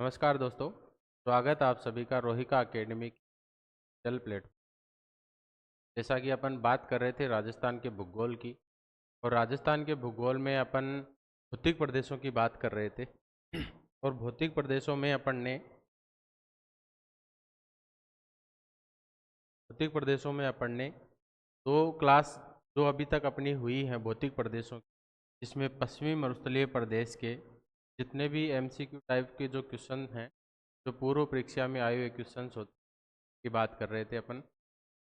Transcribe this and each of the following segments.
नमस्कार दोस्तों, स्वागत आप सभी का रोहिका अकेडमी चल प्लेटफॉर्म। जैसा कि अपन बात कर रहे थे राजस्थान के भूगोल की, और राजस्थान के भूगोल में अपन भौतिक प्रदेशों की बात कर रहे थे। और भौतिक प्रदेशों में अपन ने दो क्लास जो अभी तक अपनी हुई हैं भौतिक प्रदेशों की, जिसमें पश्चिमी मरुस्थलीय प्रदेश के जितने भी एमसीक्यू टाइप के जो क्वेश्चन हैं, जो पूर्व परीक्षा में आए हुए क्वेश्चन होते की बात कर रहे थे अपन।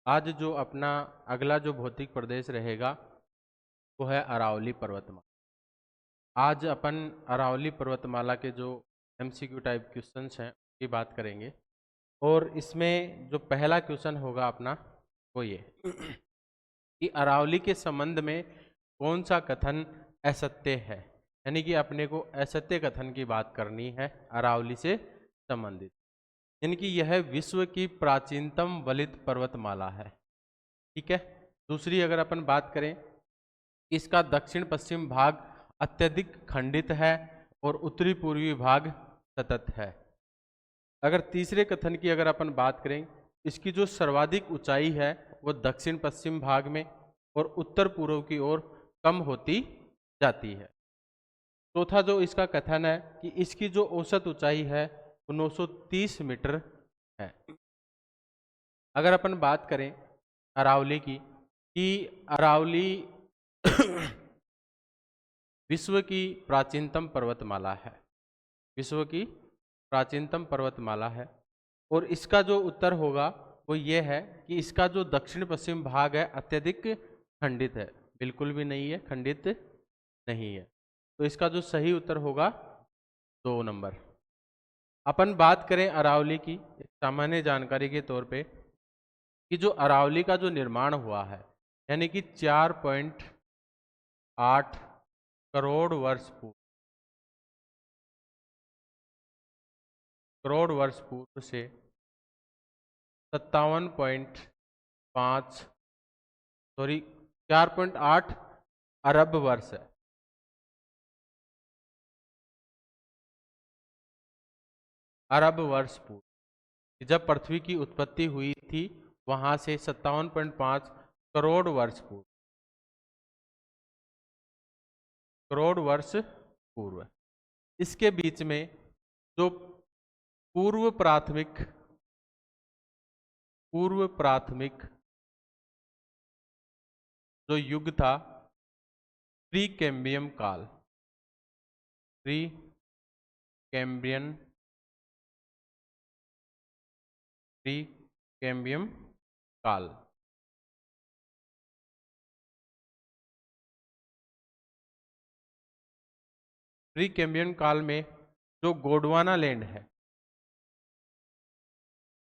आज जो अपना अगला जो भौतिक प्रदेश रहेगा वो है अरावली पर्वतमाला। आज अपन अरावली पर्वतमाला के जो एमसीक्यू टाइप क्वेश्चंस हैं उसकी बात करेंगे। और इसमें जो पहला क्वेश्चन होगा अपना वो ये कि अरावली के संबंध में कौन सा कथन असत्य है। यानी कि अपने को असत्य कथन की बात करनी है अरावली से संबंधित। यानी कि यह विश्व की प्राचीनतम वलित पर्वतमाला है। ठीक है। दूसरी अगर अपन बात करें, इसका दक्षिण पश्चिम भाग अत्यधिक खंडित है और उत्तरी पूर्वी भाग सतत है। अगर तीसरे कथन की अगर अपन बात करें, इसकी जो सर्वाधिक ऊंचाई है वो दक्षिण पश्चिम भाग में और उत्तर पूर्व की ओर कम होती जाती है। चौथा जो इसका कथन है कि इसकी जो औसत ऊंचाई है वो 930 मीटर है। अगर अपन बात करें अरावली की, कि अरावली विश्व की प्राचीनतम पर्वतमाला है, विश्व की प्राचीनतम पर्वतमाला है। और इसका जो उत्तर होगा वो ये है कि इसका जो दक्षिण पश्चिम भाग है अत्यधिक खंडित है। बिल्कुल भी नहीं है, खंडित नहीं है। तो इसका जो सही उत्तर होगा 2 नंबर। अपन बात करें अरावली की सामान्य जानकारी के तौर पे, कि जो अरावली का जो निर्माण हुआ है, यानी कि 4.8 करोड़ वर्ष पूर्व से 57.5 सॉरी 4.8 अरब वर्ष है। अरब वर्ष पूर्व जब पृथ्वी की उत्पत्ति हुई थी, वहां से 57.5 करोड़ वर्ष पूर्व, करोड़ वर्ष पूर्व इसके बीच में जो पूर्व प्राथमिक जो युग था, प्री कैम्ब्रियन काल, प्री कैम्ब्रियन काल, प्री कैम्ब्रियन काल में जो गोंडवाना लैंड है,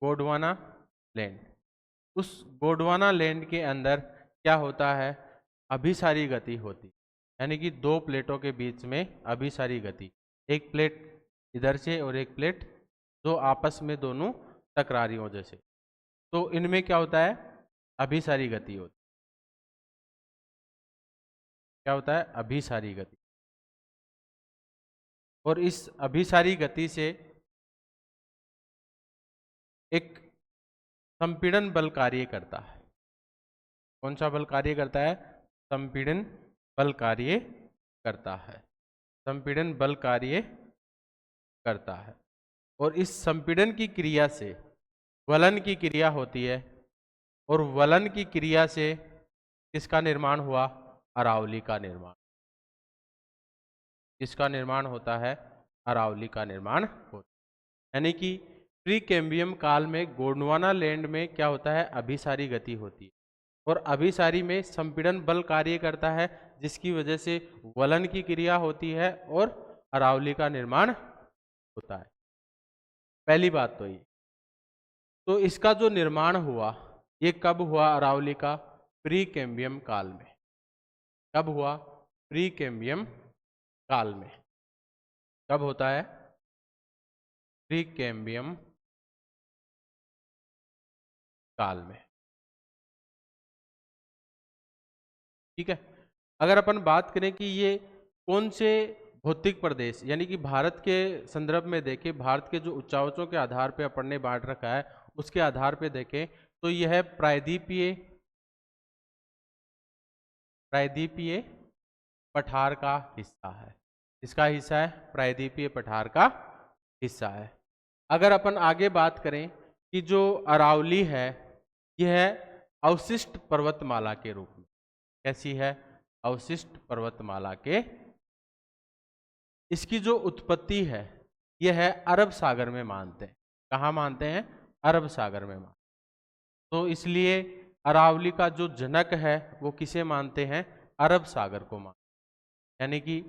गोंडवाना लैंड, उस गोंडवाना लैंड के अंदर क्या होता है, अभिसारी गति होती। यानी कि दो प्लेटों के बीच में अभिसारी गति, एक प्लेट इधर से और एक प्लेट जो आपस में दोनों टकरा रही हो जैसे, तो इनमें क्या होता है, अभिसारी गति होती। क्या होता है, अभिसारी गति। और इस अभिसारी गति से एक संपीड़न बल कार्य करता है। कौन सा बल कार्य करता है, संपीड़न बल कार्य करता है, संपीड़न बल कार्य करता है। और इस संपीड़न की क्रिया से वलन की क्रिया होती है, और वलन की क्रिया से किसका निर्माण हुआ, अरावली का निर्माण। किसका निर्माण होता है, अरावली का निर्माण होता है। यानी कि प्री कैम्ब्रियन काल में गोंडवाना लैंड में क्या होता है, अभिसारी गति होती है, और अभिसारी में संपीड़न बल कार्य करता है, जिसकी वजह से वलन की क्रिया होती है और अरावली का निर्माण होता है। पहली बात तो ये, तो इसका जो निर्माण हुआ ये कब हुआ, अरावली का प्री कैम्ब्रियन काल में। कब हुआ, प्री कैम्ब्रियन काल में। कब होता है, प्री कैम्ब्रियन काल में। ठीक है। अगर अपन बात करें कि ये कौन से भौतिक प्रदेश यानी कि भारत के संदर्भ में देखें, भारत के जो उच्चावचों के आधार पे अपन ने बांट रखा है उसके आधार पे देखें तो यह प्रायद्वीपीय पठार का हिस्सा है। इसका हिस्सा है, प्रायद्वीपीय पठार का हिस्सा है। अगर अपन आगे बात करें कि जो अरावली है यह अवशिष्ट पर्वतमाला के रूप में, कैसी है? अवशिष्ट पर्वतमाला के, इसकी जो उत्पत्ति है यह है अरब सागर में मानते हैं। कहाँ मानते हैं? अरब सागर में मानते हैं। तो इसलिए अरावली का जो जनक है वो किसे मानते हैं? अरब सागर को मानते हैं। यानी कि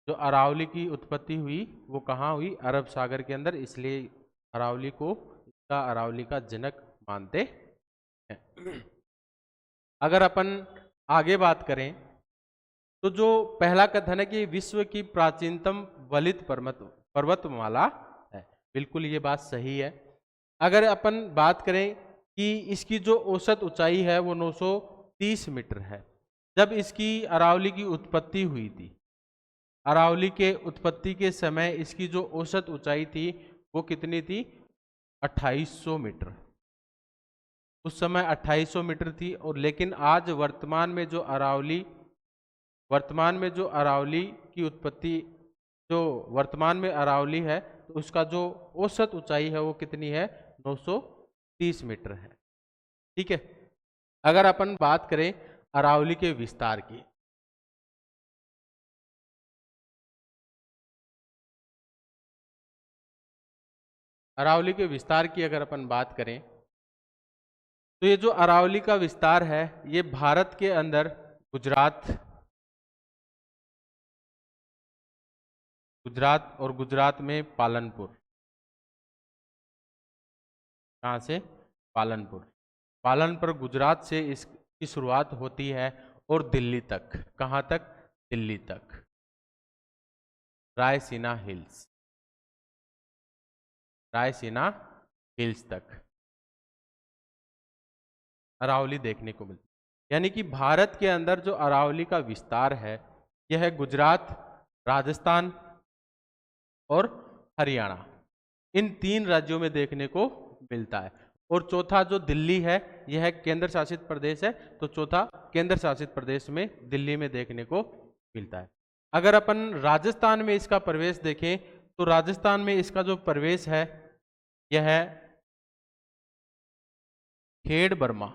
जो अरावली की उत्पत्ति हुई वो कहाँ हुई? अरब सागर के अंदर, इसलिए अरावली को अरावली का जनक मानते हैं। अगर अपन आगे बात करें तो जो पहला कथन है कि विश्व की प्राचीनतम वलित पर्वतमाला है, बिल्कुल ये बात सही है। अगर अपन बात करें कि इसकी जो औसत ऊंचाई है वो 930 मीटर है। जब इसकी अरावली की उत्पत्ति हुई थी, अरावली के उत्पत्ति के समय इसकी जो औसत ऊंचाई थी वो कितनी थी? 2800 मीटर। उस समय 2800 मीटर थी। और लेकिन आज वर्तमान में जो अरावली की उत्पत्ति, जो वर्तमान में अरावली है तो उसका जो औसत ऊंचाई है वो कितनी है? 930 मीटर है। ठीक है। अगर अपन बात करें अरावली के विस्तार की, अरावली के विस्तार की अगर अपन बात करें तो ये जो अरावली का विस्तार है ये भारत के अंदर गुजरात में पालनपुर, कहाँ से? पालनपुर गुजरात से इसकी शुरुआत होती है और दिल्ली तक, कहाँ तक? दिल्ली तक, रायसीना हिल्स तक अरावली देखने को मिलती है। यानी कि भारत के अंदर जो अरावली का विस्तार है यह गुजरात, राजस्थान और हरियाणा, इन 3 राज्यों में देखने को मिलता है। और चौथा जो दिल्ली है यह केंद्र शासित प्रदेश है, तो चौथा केंद्र शासित प्रदेश में दिल्ली में देखने को मिलता है। अगर अपन राजस्थान में इसका प्रवेश देखें तो राजस्थान में इसका जो प्रवेश है यह है खेड़ बर्मा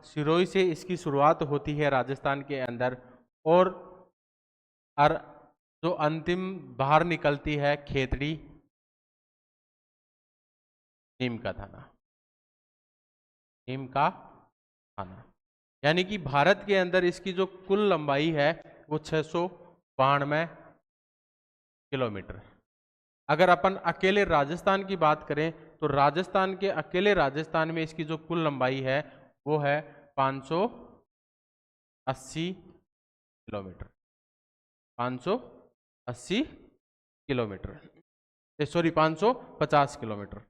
सिरोही से इसकी शुरुआत होती है राजस्थान के अंदर। और जो अंतिम बाहर निकलती है खेतड़ी, नीम का थाना। यानी कि भारत के अंदर इसकी जो कुल लंबाई है वो 692 किलोमीटर। अगर अपन अकेले राजस्थान की बात करें तो अकेले राजस्थान में इसकी जो कुल लंबाई है वो है 580 किलोमीटर, 550 किलोमीटर,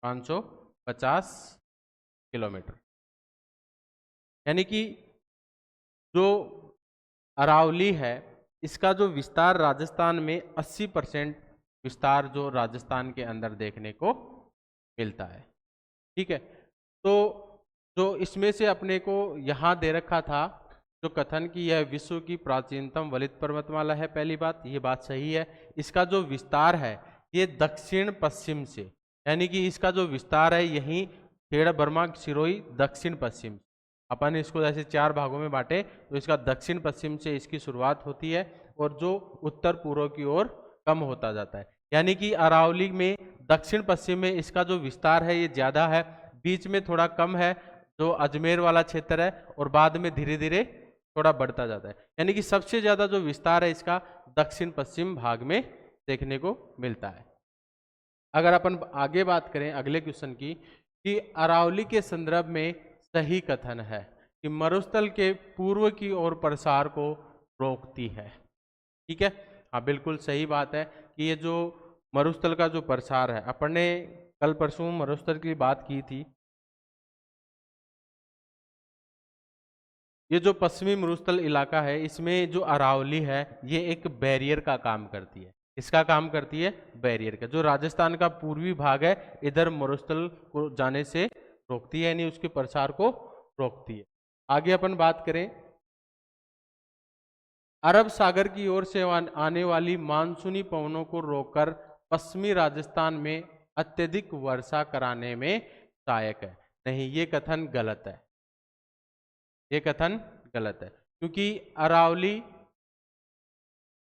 550 किलोमीटर। यानी कि जो अरावली है इसका जो विस्तार राजस्थान में 80% विस्तार जो राजस्थान के अंदर देखने को मिलता है। ठीक है। तो जो इसमें से अपने को यहाँ दे रखा था जो कथन की यह विश्व की प्राचीनतम वलित पर्वतमाला है, पहली बात ये बात सही है। इसका जो विस्तार है ये दक्षिण पश्चिम से, यानी कि इसका जो विस्तार है यहीं खेड़ बर्मा सिरोही दक्षिण पश्चिम, अपन इसको जैसे 4 भागों में बांटे तो इसका दक्षिण पश्चिम से इसकी शुरुआत होती है और जो उत्तर पूर्व की ओर कम होता जाता है। यानी कि अरावली में दक्षिण पश्चिम में इसका जो विस्तार है ये ज्यादा है, बीच में थोड़ा कम है जो अजमेर वाला क्षेत्र है, और बाद में धीरे धीरे थोड़ा बढ़ता जाता है। यानी कि सबसे ज्यादा जो विस्तार है इसका दक्षिण पश्चिम भाग में देखने को मिलता है। अगर अपन आगे बात करें अगले क्वेश्चन की, कि अरावली के संदर्भ में सही कथन है कि मरुस्थल के पूर्व की ओर प्रसार को रोकती है। ठीक है, हाँ बिल्कुल सही बात है कि ये जो मरुस्थल का जो प्रसार है, अपन ने कल परसों मरुस्थल की बात की थी। ये जो पश्चिमी मरुस्थल इलाका है, इसमें जो अरावली है ये एक बैरियर का काम करती है। इसका काम करती है बैरियर का। जो राजस्थान का पूर्वी भाग है इधर मरुस्थल को जाने से रोकती है, यानी उसके प्रसार को रोकती है। आगे अपन बात करें, अरब सागर की ओर से आने वाली मानसूनी पवनों को रोककर पश्चिमी राजस्थान में अत्यधिक वर्षा कराने में सहायक है। नहीं, ये कथन गलत है। ये कथन गलत है, क्योंकि अरावली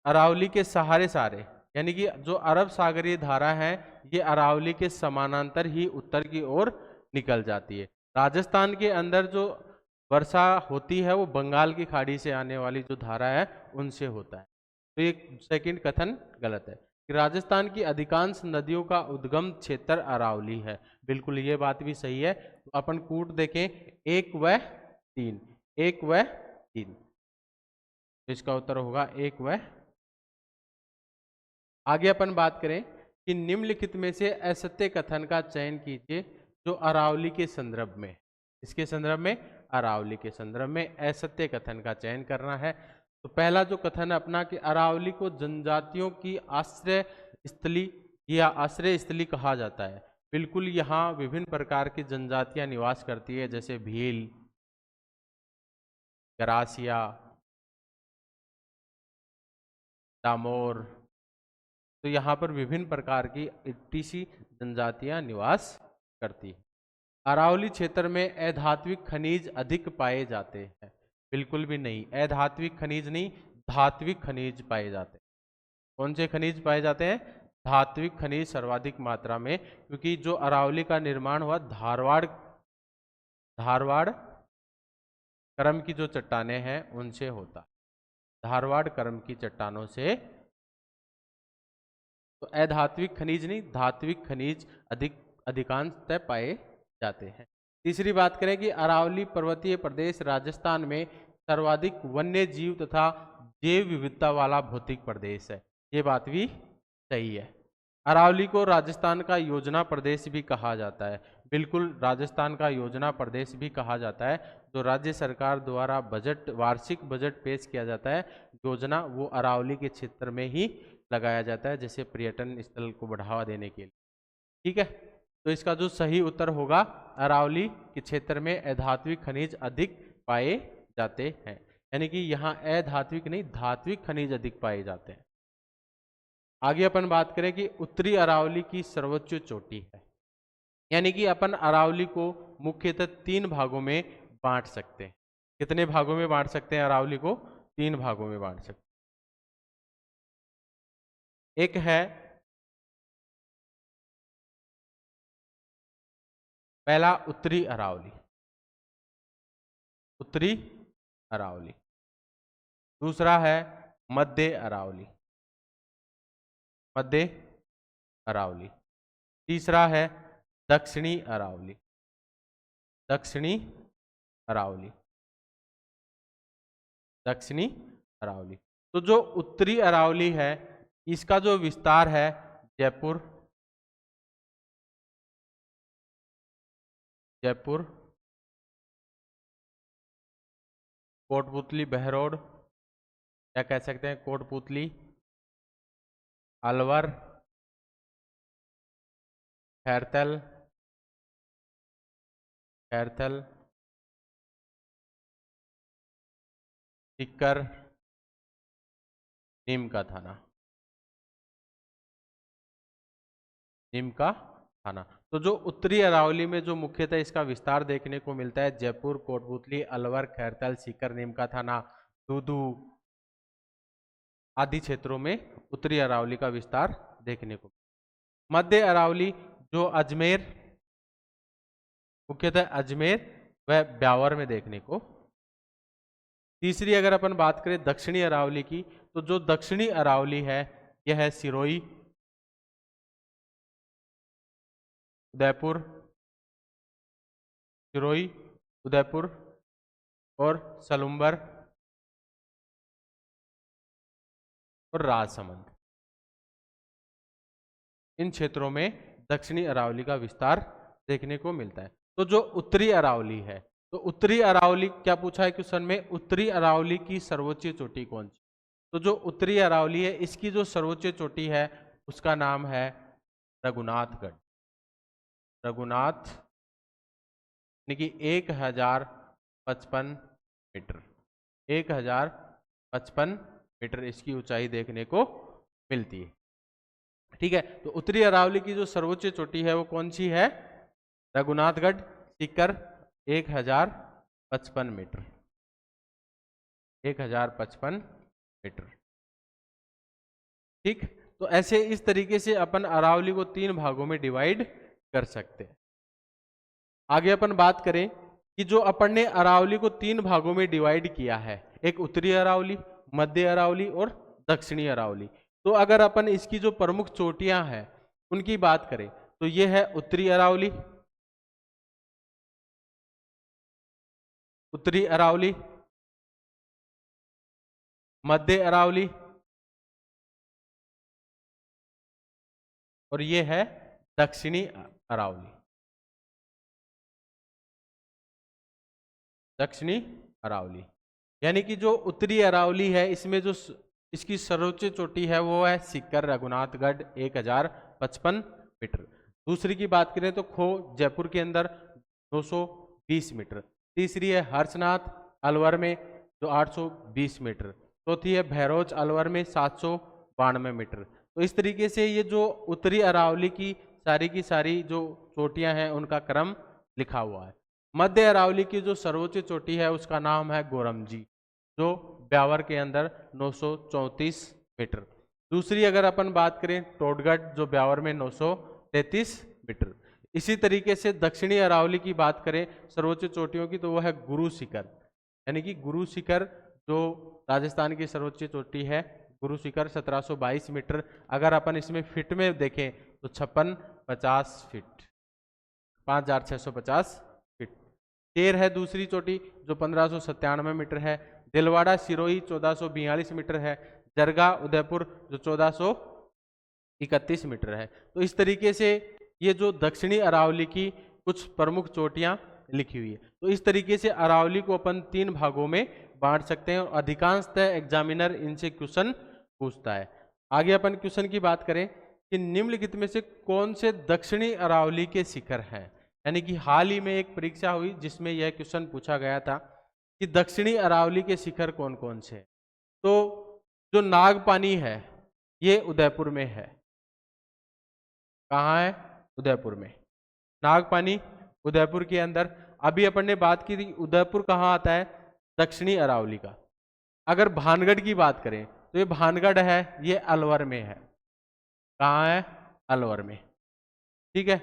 अरावली के सहारे सारे, यानी कि जो अरब सागरीय धारा है ये अरावली के समानांतर ही उत्तर की ओर निकल जाती है। राजस्थान के अंदर जो वर्षा होती है वो बंगाल की खाड़ी से आने वाली जो धारा है उनसे होता है। तो ये सेकंड कथन गलत है कि राजस्थान की अधिकांश नदियों का उद्गम क्षेत्र अरावली है। बिल्कुल ये बात भी सही है। तो अपन कूट देखें, 1 व 3, 1 व 3, इसका उत्तर होगा 1 व। आगे अपन बात करें कि निम्नलिखित में से असत्य कथन का चयन कीजिए जो अरावली के संदर्भ में, इसके संदर्भ में, अरावली के संदर्भ में असत्य कथन का चयन करना है। तो पहला जो कथन है अपना कि अरावली को जनजातियों की आश्रय स्थली या आश्रय स्थली कहा जाता है। बिल्कुल, यहाँ विभिन्न प्रकार की जनजातियां निवास करती है, जैसे भील, गरासिया, डामोर। तो यहाँ पर विभिन्न प्रकार की 80 जनजातियां निवास करती है। अरावली क्षेत्र में अधात्विक खनिज अधिक पाए जाते हैं। बिल्कुल भी नहीं, अधात्विक खनिज नहीं, धात्विक खनिज पाए जाते हैं। कौन से खनिज पाए जाते हैं? धात्विक खनिज सर्वाधिक मात्रा में, क्योंकि जो अरावली का निर्माण हुआ धारवाड़ धारवाड़ कर्म की जो चट्टानें हैं उनसे होता, धारवाड़ कर्म की चट्टानों से। तो अधात्विक खनिज नहीं, धात्विक खनिज अधिकांशतः पाए जाते हैं। तीसरी बात करें कि अरावली पर्वतीय प्रदेश राजस्थान में सर्वाधिक वन्य जीव तथा जैव विविधता वाला भौतिक प्रदेश है। ये बात भी सही है। अरावली को राजस्थान का योजना प्रदेश भी कहा जाता है। बिल्कुल, राजस्थान का योजना प्रदेश भी कहा जाता है। जो राज्य सरकार द्वारा बजट, वार्षिक बजट पेश किया जाता है योजना, वो अरावली के क्षेत्र में ही लगाया जाता है, जैसे पर्यटन स्थल को बढ़ावा देने के लिए। ठीक है, तो इसका जो सही उत्तर होगा, अरावली के क्षेत्र में अधात्विक खनिज अधिक पाए जाते हैं, यानी कि यहाँ अधात्विक नहीं, धात्विक खनिज अधिक पाए जाते हैं। आगे अपन बात करें कि उत्तरी अरावली की सर्वोच्च चोटी है, यानी कि अपन अरावली को मुख्यतः 3 भागों में बांट सकते हैं। कितने भागों में बांट सकते हैं? अरावली को 3 भागों में बांट सकते हैं। एक है पहला उत्तरी अरावली, उत्तरी अरावली। दूसरा है मध्य अरावली, मध्य अरावली। तीसरा है दक्षिणी अरावली, दक्षिणी अरावली, दक्षिणी अरावली। तो जो उत्तरी अरावली है इसका जो विस्तार है जयपुर, जयपुर, कोटपुतली, बहरोड, क्या कह सकते हैं, कोटपुतली, अलवर, खैरतल, खैरतल, टिक्कर, नीम का थाना, नीम का थाना। तो जो उत्तरी अरावली में जो मुख्यतः इसका विस्तार देखने को मिलता है जयपुर, कोटपुतली, अलवर, खैरतल, सीकर, नीम का थाना, दूदू आदि क्षेत्रों में उत्तरी अरावली का विस्तार देखने को। मध्य अरावली जो अजमेर, मुख्यतः अजमेर व ब्यावर में देखने को। तीसरी अगर अपन बात करें दक्षिणी अरावली की, तो जो दक्षिणी अरावली है यह है सिरोही, उदयपुर, सिरोही, उदयपुर और सलुम्बर और राजसमंद। इन क्षेत्रों में दक्षिणी अरावली का विस्तार देखने को मिलता है। तो जो उत्तरी अरावली है, तो उत्तरी अरावली क्या पूछा है क्वेश्चन में, उत्तरी अरावली की सर्वोच्च चोटी कौन सी? तो जो उत्तरी अरावली है इसकी जो सर्वोच्च चोटी है उसका नाम है रघुनाथगढ़। रघुनाथ यानी कि 1055 मीटर, 1055 मीटर इसकी ऊंचाई देखने को मिलती है। ठीक है, तो उत्तरी अरावली की जो सर्वोच्च चोटी है वो कौन सी है? Raghunathgarh, Sikar 1055 metre, 1055 metre. ठीक, तो ऐसे इस तरीके से अपन अरावली को 3 भागों में डिवाइड कर सकते हैं। आगे अपन बात करें कि जो अपन ने अरावली को 3 भागों में डिवाइड किया है, एक उत्तरी अरावली, मध्य अरावली और दक्षिणी अरावली। तो अगर अपन इसकी जो प्रमुख चोटियां हैं उनकी बात करें तो ये है उत्तरी अरावली, उत्तरी अरावली, मध्य अरावली और ये है दक्षिणी अरावली, दक्षिणी अरावली। यानी कि जो उत्तरी अरावली है इसमें जो इसकी सर्वोच्च चोटी है वो है सीकर रघुनाथगढ़ 1055 मीटर। दूसरी की बात करें तो खो जयपुर के अंदर 920 मीटर। तीसरी है हर्षनाथ अलवर में जो 820 मीटर। चौथी है भैरोज अलवर में 792 मीटर। तो इस तरीके से ये जो उत्तरी अरावली की सारी जो चोटियां हैं उनका क्रम लिखा हुआ है। मध्य अरावली की जो सर्वोच्च चोटी है उसका नाम है गोरमजी जो ब्यावर के अंदर 934 मीटर। दूसरी अगर अपन बात करें टोडगढ़ जो ब्यावर में 933 मीटर। इसी तरीके से दक्षिणी अरावली की बात करें सर्वोच्च चोटियों की तो वो है गुरु शिखर, यानी कि गुरु शिखर जो राजस्थान की सर्वोच्च चोटी है गुरु शिखर 1722 मीटर। अगर अपन इसमें फिट में देखें तो 5650 फीट, 5650 फीट। टेर है दूसरी चोटी जो 1597 मीटर है। दिलवाड़ा सिरोही 1442 मीटर है। जरगा उदयपुर जो 1431 मीटर है। तो इस तरीके से ये जो दक्षिणी अरावली की कुछ प्रमुख चोटियां लिखी हुई है। तो इस तरीके से अरावली को अपन 3 भागों में बांट सकते हैं और अधिकांशतः एग्जामिनर इनसे क्वेश्चन पूछता है। आगे अपन क्वेश्चन की बात करें कि निम्नलिखित में से कौन से दक्षिणी अरावली के शिखर हैं, यानी कि हाल ही में एक परीक्षा हुई जिसमें यह क्वेश्चन पूछा गया था कि दक्षिणी अरावली के शिखर कौन कौन से हैं। तो जो नागपानी है ये उदयपुर में है। कहाँ है? उदयपुर में। नागपानी उदयपुर के अंदर। अभी अपन ने बात की थी उदयपुर कहाँ आता है? दक्षिणी अरावली का। अगर भानगढ़ की बात करें तो ये भानगढ़ है, ये अलवर में है। कहाँ है? अलवर में। ठीक है,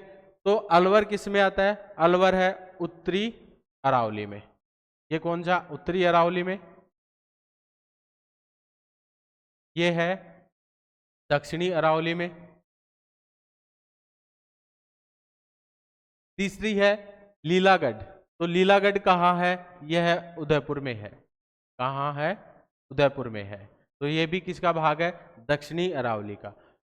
तो अलवर किस में आता है? अलवर है उत्तरी अरावली में। ये कौन सा? उत्तरी अरावली में। ये है दक्षिणी अरावली में। तीसरी है लीलागढ़। तो लीलागढ़ कहाँ है? यह है उदयपुर में है। कहाँ है? उदयपुर में है। तो ये भी किसका भाग है? दक्षिणी अरावली का।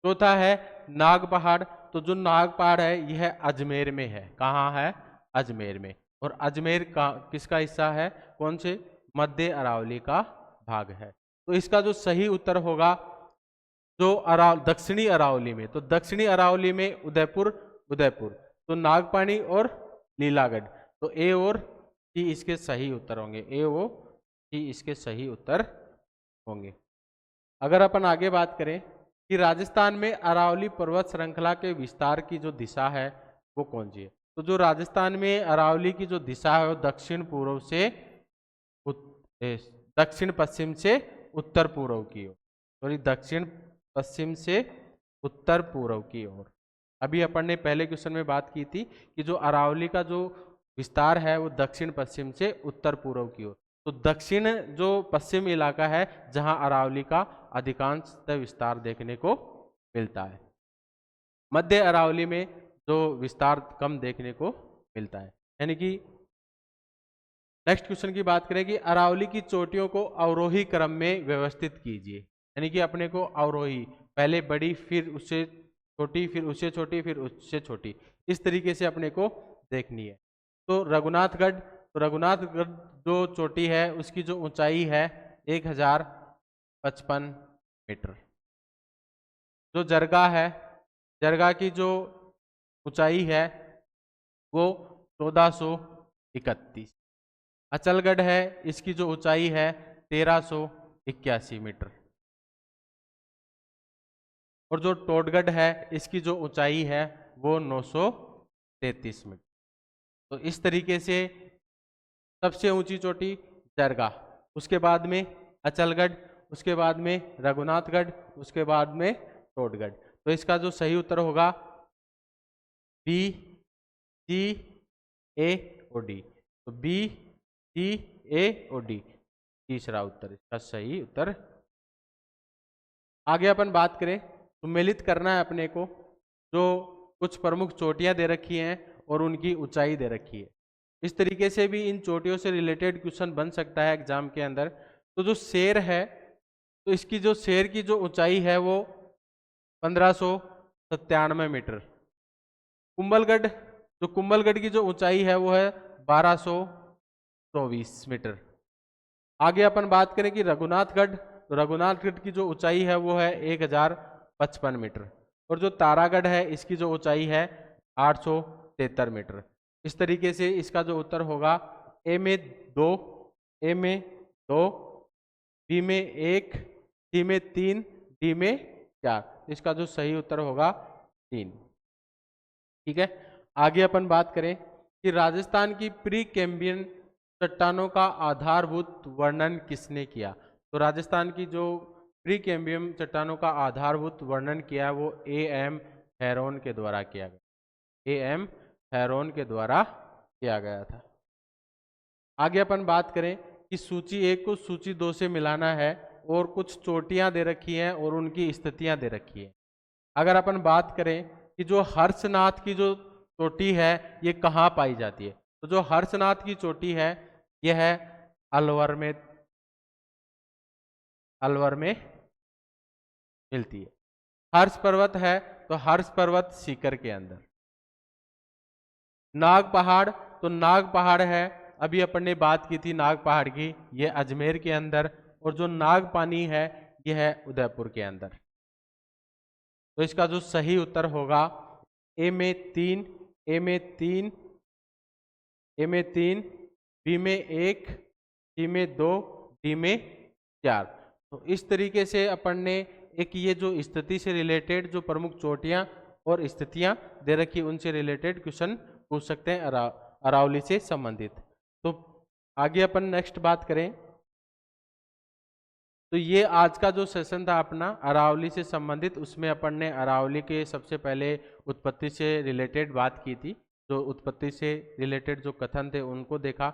चौथा है नाग पहाड़। तो जो नाग पहाड़ है यह अजमेर में है। कहाँ है? अजमेर में। और अजमेर का किसका हिस्सा है? कौन से? मध्य अरावली का भाग है। तो इसका जो सही उत्तर होगा जो दक्षिणी अरावली में, तो दक्षिणी अरावली में उदयपुर, उदयपुर तो नागपानी और लीलागढ़। तो ए और सी इसके सही उत्तर होंगे। ए ओ सी इसके सही उत्तर होंगे। अगर अपन आगे बात करें कि राजस्थान में अरावली पर्वत श्रृंखला के विस्तार की जो दिशा है वो कौन सी है? तो जो राजस्थान में अरावली की जो दिशा है वो दक्षिण पूर्व से दक्षिण पश्चिम से उत्तर पूर्व की ओर, सॉरी दक्षिण पश्चिम से उत्तर पूर्व की ओर। अभी अपन ने पहले क्वेश्चन में बात की थी कि जो अरावली का जो विस्तार है वो दक्षिण पश्चिम से उत्तर पूर्व की ओर। तो दक्षिण जो पश्चिम इलाका है जहां अरावली का अधिकांशतः विस्तार देखने को मिलता है। मध्य अरावली में जो विस्तार कम देखने को मिलता है। यानी कि नेक्स्ट क्वेश्चन की बात करें कि अरावली की चोटियों को अवरोही क्रम में व्यवस्थित कीजिए। यानी कि अपने को अवरोही, पहले बड़ी फिर उससे छोटी, फिर उससे छोटी, फिर उससे छोटी, इस तरीके से अपने को देखनी है। तो रघुनाथगढ़ जो चोटी है उसकी जो ऊंचाई है 1055 मीटर। जो जरगा है, जरगा की जो ऊंचाई है वो 1431। अचलगढ़ है, इसकी जो ऊंचाई है 1381 मीटर। और जो टोडगढ़ है इसकी जो ऊंचाई है वो 933 मीटर। तो इस तरीके से सबसे ऊंची चोटी जरगा, उसके बाद में अचलगढ़, उसके बाद में रघुनाथगढ़, उसके बाद में टोडगढ़। तो इसका जो सही उत्तर होगा बी, सी, ए और डी। तो बी, सी, ए और डी तीसरा उत्तर इसका सही उत्तर। आगे अपन बात करें, सम्मिलित करना है अपने को, जो कुछ प्रमुख चोटियां दे रखी हैं और उनकी ऊंचाई दे रखी है। इस तरीके से भी इन चोटियों से रिलेटेड क्वेश्चन बन सकता है एग्जाम के अंदर। तो जो शेर है, तो इसकी जो शेर की जो ऊंचाई है वो 1597 मीटर। कुंभलगढ़, जो कुंभलगढ़ की जो ऊंचाई है वो है 1224 मीटर। आगे अपन बात करें कि रघुनाथगढ़, तो रघुनाथगढ़ की जो ऊंचाई है वो है 1055 मीटर। और जो तारागढ़ है इसकी जो ऊंचाई है 873 मीटर। इस तरीके से इसका जो उत्तर होगा ए में 2, ए में 2, बी में 1, सी में 3, डी में 4। इसका जो सही उत्तर होगा 3। ठीक है। आगे अपन बात करें कि राजस्थान की प्री कैम्बियन चट्टानों का आधारभूत वर्णन किसने किया। तो राजस्थान की जो प्री कैम्बियम चट्टानों का आधारभूत वर्णन किया वो ए एम हेरोन के द्वारा किया गया। ए एम हेरोन के द्वारा किया गया था। आगे अपन बात करें कि सूची 1 को सूची 2 से मिलाना है और कुछ चोटियां दे रखी हैं और उनकी स्थितियां दे रखी है। अगर अपन बात करें कि जो हर्षनाथ की जो चोटी है ये कहाँ पाई जाती है, तो जो हर्षनाथ की चोटी है यह है अलवर में, अलवर में मिलती है। हर्ष पर्वत है तो हर्ष पर्वत सीकर के अंदर। नाग पहाड़, तो नाग पहाड़ है, अभी अपन ने बात की थी नाग पहाड़ की, ये अजमेर के अंदर। और जो नाग पानी है यह है उदयपुर के अंदर। तो इसका जो सही उत्तर होगा ए में 3, ए में 3, ए में 3, बी में 1, सी में 2, डी में 4। तो इस तरीके से अपन ने एक ये जो स्थिति से रिलेटेड जो प्रमुख चोटियां और स्थितियां दे रखी उनसे रिलेटेड क्वेश्चन पूछ सकते हैं अरावली से संबंधित। तो आगे अपन नेक्स्ट बात करें, तो ये आज का जो सेशन था अपना अरावली से संबंधित, उसमें अपन ने अरावली के सबसे पहले उत्पत्ति से रिलेटेड बात की थी। जो उत्पत्ति से रिलेटेड जो कथन थे उनको देखा,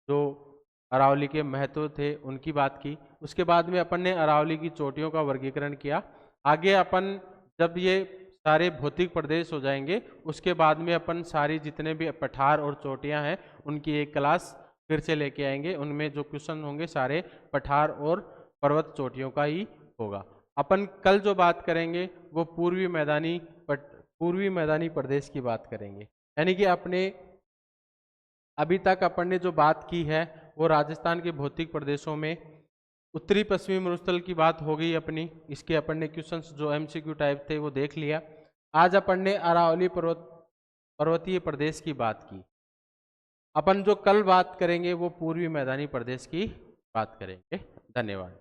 जो अरावली के महत्व थे उनकी बात की। उसके बाद में अपन ने अरावली की चोटियों का वर्गीकरण किया। आगे अपन जब ये सारे भौतिक प्रदेश हो जाएंगे उसके बाद में अपन सारी जितने भी पठार और चोटियां हैं उनकी एक क्लास फिर से लेके आएंगे। उनमें जो क्वेश्चन होंगे सारे पठार और पर्वत चोटियों का ही होगा। अपन कल जो बात करेंगे वो पूर्वी मैदानी प्रदेश की बात करेंगे। यानी कि अपने अभी तक अपन ने जो बात की है वो राजस्थान के भौतिक प्रदेशों में उत्तरी पश्चिमी मरुस्थल की बात हो गई अपनी। इसके अपन ने क्वेश्चंस जो एमसीक्यू टाइप थे वो देख लिया। आज अपन ने अरावली पर्वतीय प्रदेश की बात की। अपन जो कल बात करेंगे वो पूर्वी मैदानी प्रदेश की बात करेंगे। धन्यवाद।